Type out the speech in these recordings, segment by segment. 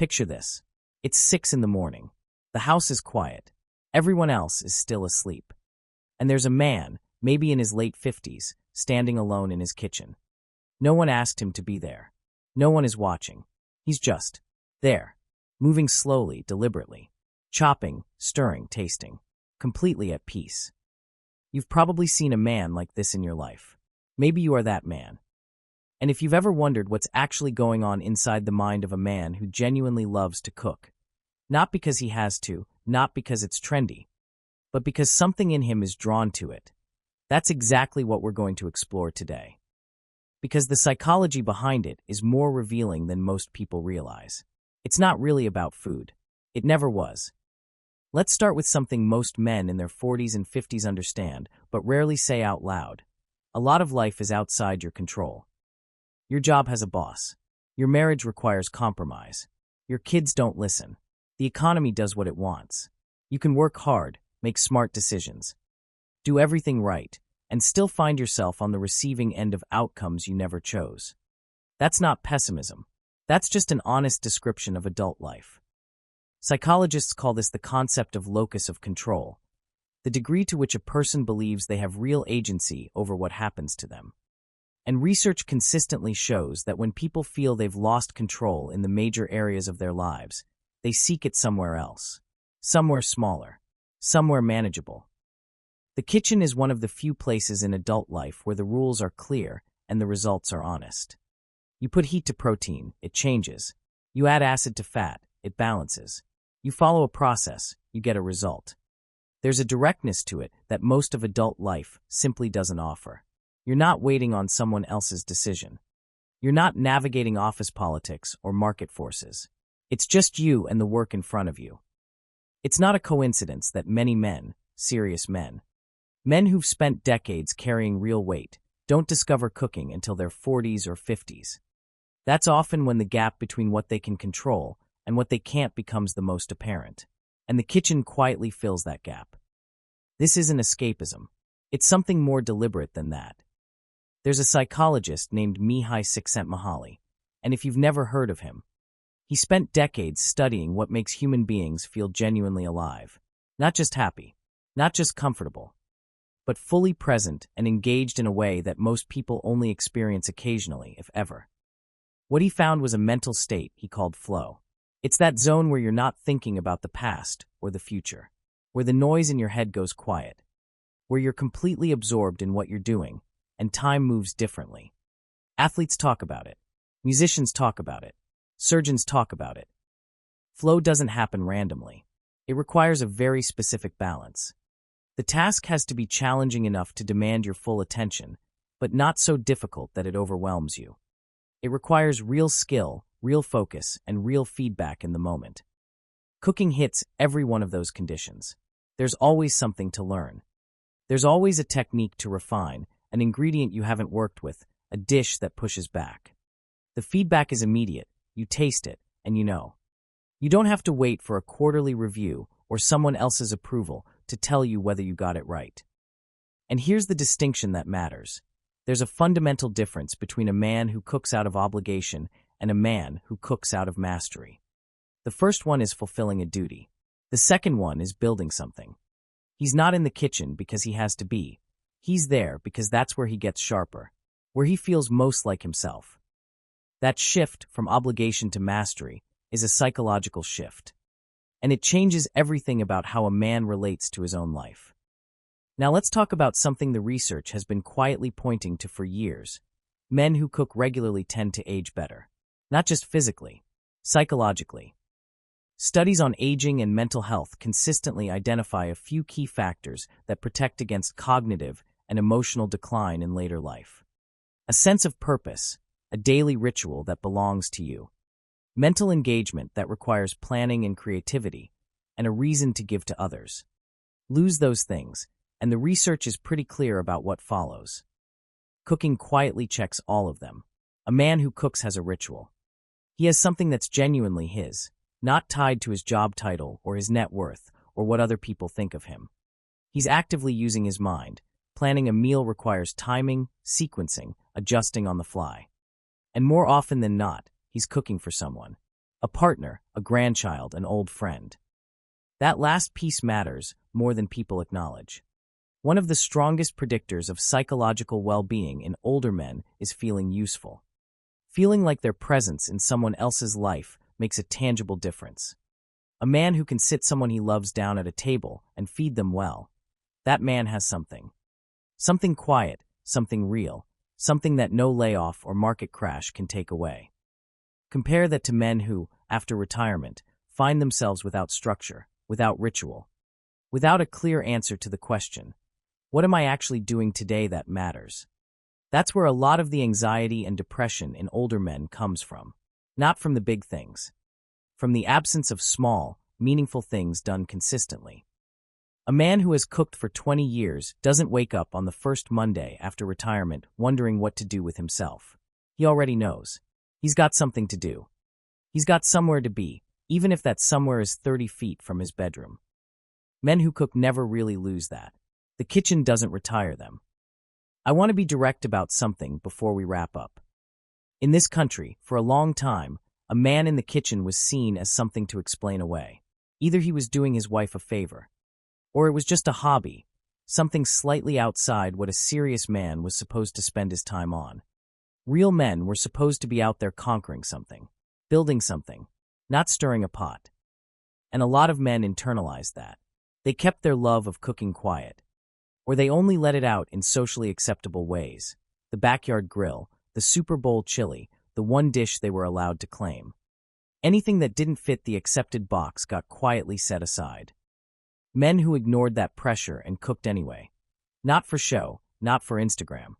Picture this. It's 6 in the morning. The house is quiet. Everyone else is still asleep. And there's a man, maybe in his late 50s, standing alone in his kitchen. No one asked him to be there. No one is watching. He's just there, moving slowly, deliberately, chopping, stirring, tasting, completely at peace. You've probably seen a man like this in your life. Maybe you are that man. And if you've ever wondered what's actually going on inside the mind of a man who genuinely loves to cook, not because he has to, not because it's trendy, but because something in him is drawn to it, that's exactly what we're going to explore today. Because the psychology behind it is more revealing than most people realize. It's not really about food. It never was. Let's start with something most men in their 40s and 50s understand, but rarely say out loud. A lot of life is outside your control. Your job has a boss. Your marriage requires compromise. Your kids don't listen. The economy does what it wants. You can work hard, make smart decisions, do everything right, and still find yourself on the receiving end of outcomes you never chose. That's not pessimism. That's just an honest description of adult life. Psychologists call this the concept of locus of control, the degree to which a person believes they have real agency over what happens to them. And research consistently shows that when people feel they've lost control in the major areas of their lives, they seek it somewhere else, somewhere smaller, somewhere manageable. The kitchen is one of the few places in adult life where the rules are clear and the results are honest. You put heat to protein, it changes. You add acid to fat, it balances. You follow a process, you get a result. There's a directness to it that most of adult life simply doesn't offer. You're not waiting on someone else's decision. You're not navigating office politics or market forces. It's just you and the work in front of you. It's not a coincidence that many men, serious men who've spent decades carrying real weight, don't discover cooking until their 40s or 50s. That's often when the gap between what they can control and what they can't becomes the most apparent. And the kitchen quietly fills that gap. This isn't escapism. It's something more deliberate than that. There's a psychologist named Mihai Csikszentmihalyi, and if you've never heard of him, he spent decades studying what makes human beings feel genuinely alive. Not just happy, not just comfortable, but fully present and engaged in a way that most people only experience occasionally, if ever. What he found was a mental state he called flow. It's that zone where you're not thinking about the past or the future, where the noise in your head goes quiet, where you're completely absorbed in what you're doing, and time moves differently. Athletes talk about it. Musicians talk about it. Surgeons talk about it. Flow doesn't happen randomly. It requires a very specific balance. The task has to be challenging enough to demand your full attention, but not so difficult that it overwhelms you. It requires real skill, real focus, and real feedback in the moment. Cooking hits every one of those conditions. There's always something to learn. There's always a technique to refine, an ingredient you haven't worked with, a dish that pushes back. The feedback is immediate. You taste it, and you know. You don't have to wait for a quarterly review or someone else's approval to tell you whether you got it right. And here's the distinction that matters. There's a fundamental difference between a man who cooks out of obligation and a man who cooks out of mastery. The first one is fulfilling a duty. The second one is building something. He's not in the kitchen because he has to be. He's there because that's where he gets sharper, where he feels most like himself. That shift from obligation to mastery is a psychological shift, and it changes everything about how a man relates to his own life. Now let's talk about something the research has been quietly pointing to for years. Men who cook regularly tend to age better, not just physically, psychologically. Studies on aging and mental health consistently identify a few key factors that protect against cognitive and emotional decline in later life. A sense of purpose, a daily ritual that belongs to you. Mental engagement that requires planning and creativity, and a reason to give to others. Lose those things, and the research is pretty clear about what follows. Cooking quietly checks all of them. A man who cooks has a ritual. He has something that's genuinely his, not tied to his job title or his net worth or what other people think of him. He's actively using his mind. Planning a meal requires timing, sequencing, adjusting on the fly. And more often than not, he's cooking for someone. A partner, a grandchild, an old friend. That last piece matters more than people acknowledge. One of the strongest predictors of psychological well-being in older men is feeling useful. Feeling like their presence in someone else's life makes a tangible difference. A man who can sit someone he loves down at a table and feed them well, that man has something. Something quiet, something real, something that no layoff or market crash can take away. Compare that to men who, after retirement, find themselves without structure, without ritual, without a clear answer to the question, what am I actually doing today that matters? That's where a lot of the anxiety and depression in older men comes from. Not from the big things. From the absence of small, meaningful things done consistently. A man who has cooked for 20 years doesn't wake up on the first Monday after retirement wondering what to do with himself. He already knows. He's got something to do. He's got somewhere to be, even if that somewhere is 30 feet from his bedroom. Men who cook never really lose that. The kitchen doesn't retire them. I want to be direct about something before we wrap up. In this country, for a long time, a man in the kitchen was seen as something to explain away. Either he was doing his wife a favor, or it was just a hobby, something slightly outside what a serious man was supposed to spend his time on. Real men were supposed to be out there conquering something, building something, not stirring a pot. And a lot of men internalized that. They kept their love of cooking quiet, or they only let it out in socially acceptable ways. The backyard grill, the Super Bowl chili, the one dish they were allowed to claim. Anything that didn't fit the accepted box got quietly set aside. Men who ignored that pressure and cooked anyway. Not for show, not for Instagram.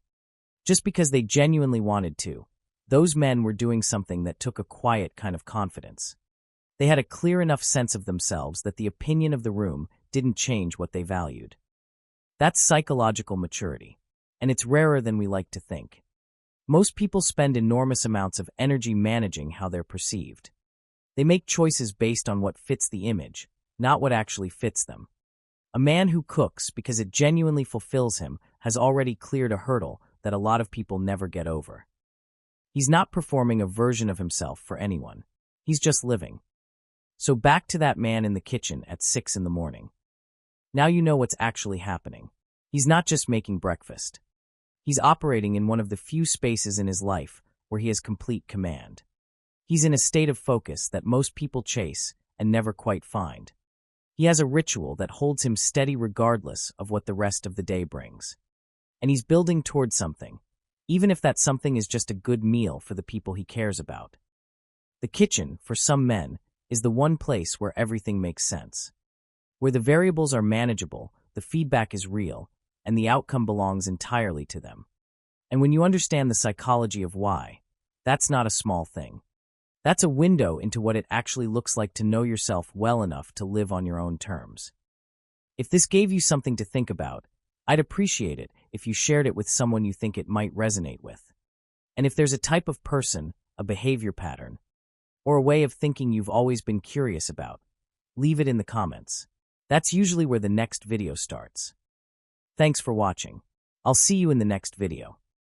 Just because they genuinely wanted to. Those men were doing something that took a quiet kind of confidence. They had a clear enough sense of themselves that the opinion of the room didn't change what they valued. That's psychological maturity, and it's rarer than we like to think. Most people spend enormous amounts of energy managing how they're perceived. They make choices based on what fits the image, not what actually fits them. A man who cooks because it genuinely fulfills him has already cleared a hurdle that a lot of people never get over. He's not performing a version of himself for anyone. He's just living. So back to that man in the kitchen at 6 in the morning. Now you know what's actually happening. He's not just making breakfast. He's operating in one of the few spaces in his life where he has complete command. He's in a state of focus that most people chase and never quite find. He has a ritual that holds him steady regardless of what the rest of the day brings. And he's building towards something, even if that something is just a good meal for the people he cares about. The kitchen, for some men, is the one place where everything makes sense. Where the variables are manageable, the feedback is real, and the outcome belongs entirely to them. And when you understand the psychology of why, that's not a small thing. That's a window into what it actually looks like to know yourself well enough to live on your own terms. If this gave you something to think about, I'd appreciate it if you shared it with someone you think it might resonate with. And if there's a type of person, a behavior pattern, or a way of thinking you've always been curious about, leave it in the comments. That's usually where the next video starts. Thanks for watching. I'll see you in the next video.